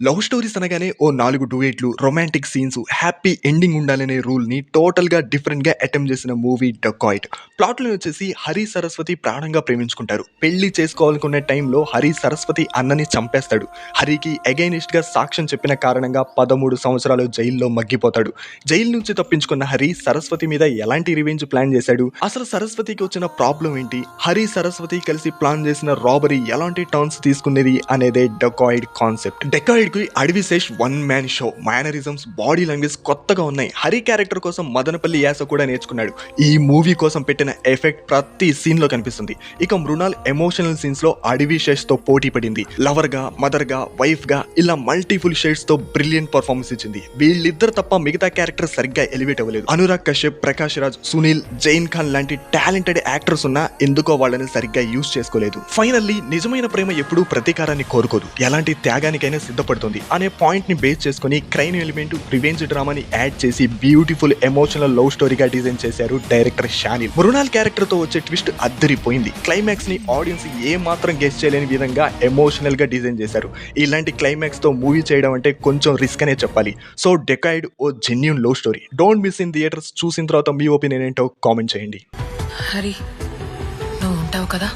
Love stories అనగానే ఓ 4 డ్యూయెట్లు, romantic scenes, happy ending ఉండాలనే రూల్‌ని టోటల్‌గా డిఫరెంట్‌గా అటెంప్ట్ చేసిన మూవీ 'డకాయిట్'. ప్లాట్‌లో వచ్చేసి హరి, సరస్వతి ప్రాణంగా ప్రేమించుకుంటారు. పెళ్లి చేసుకోవాలనుకునే టైంలో హరి సరస్వతి అన్నని చంపేస్తాడు. హరికి అగైనిస్ట్‌గా సాక్ష్యం చెప్పిన కారణంగా 13 సంవత్సరాలు జైల్లో మగ్గిపోతాడు. జైలు నుంచి తప్పించుకున్న హరి సరస్వతి మీద ఎలాంటి రివెంజ్ ప్లాన్ చేశాడు? అసలు సరస్వతికి వచ్చిన ప్రాబ్లం ఏంటి? హరి, సరస్వతి కలిసి ప్లాన్ చేసిన రాబరీ ఎలాంటి టర్న్స్ తీసుకునేది అనేదే 'dacoit' concept. 'Dacoit' Adivi Sesh one man show. Mannerisms, body language కొత్తగా ఉన్నాయి. హరి క్యారెక్టర్ కోసం మదనపల్లి యాస కూడా నేర్చుకున్నాడు. ఈ మూవీ కోసం పెట్టిన ఎఫెక్ట్ ప్రతి సీన్ లో కనిపిస్తుంది. ఇక మృణాల్ ఎమోషనల్ సీన్స్ లో అడవి శేష్ తో పోటీ పడింది. లవర్ గా, మదర్ గా, వైఫ్ గా ఇలా మల్టిపుల్ షేడ్స్ తో బ్రిలియంట్ పర్ఫార్మెన్స్ ఇచ్చింది. వీళ్ళిద్దరు తప్ప మిగతా క్యారెక్టర్ సరిగ్గా ఎలివేట్ అవ్వలేదు. అనురాగ్ కశ్యప్, ప్రకాష్ రాజ్, సునీల్, జైన్ ఖాన్ లాంటి టాలెంటెడ్ యాక్టర్స్ ఉన్నా ఎందుకో వాళ్ళని సరిగ్గా యూజ్ చేసుకోలేదు. ఫైనల్లీ నిజమైన ప్రేమ ఎప్పుడూ ప్రతీకారాన్ని కోరుకోదు, ఎలాంటి త్యాగానికైనా సిద్ధపడుతుంది అనే పాయింట్ ని బేస్ చేసుకుని క్రైమ్ ఎలిమెంట్, రివెంజ్ డ్రామాని యాడ్ చేసి బ్యూటిఫుల్ ఎమోషనల్ లవ్ స్టోరీగా డిజైన్ చేశారు డైరెక్టర్ షానిల్. మృణాల్ క్యారెక్టర్ తో వచ్చే ట్విస్ట్ అద్దరిపోయింది. క్లైమాక్స్ ని ఆడియన్స్ ఏ మాత్రం గెస్ చేయలేని విధంగా ఎమోషనల్ గా డిజైన్ చేశారు. ఇలాంటి క్లైమాక్స్ తో మూవీ చేయడం అంటే కొంచెం రిస్క్ అనే చెప్పాలి. సో 'డకాయిట్' ఓ genuine love story. Don't miss in theatres. చూసిన తర్వాత మీ ఒపీనియన్ ఏంటో కామెంట్ చేయండి. హరి, నువ్వు ఉంటావు కదా?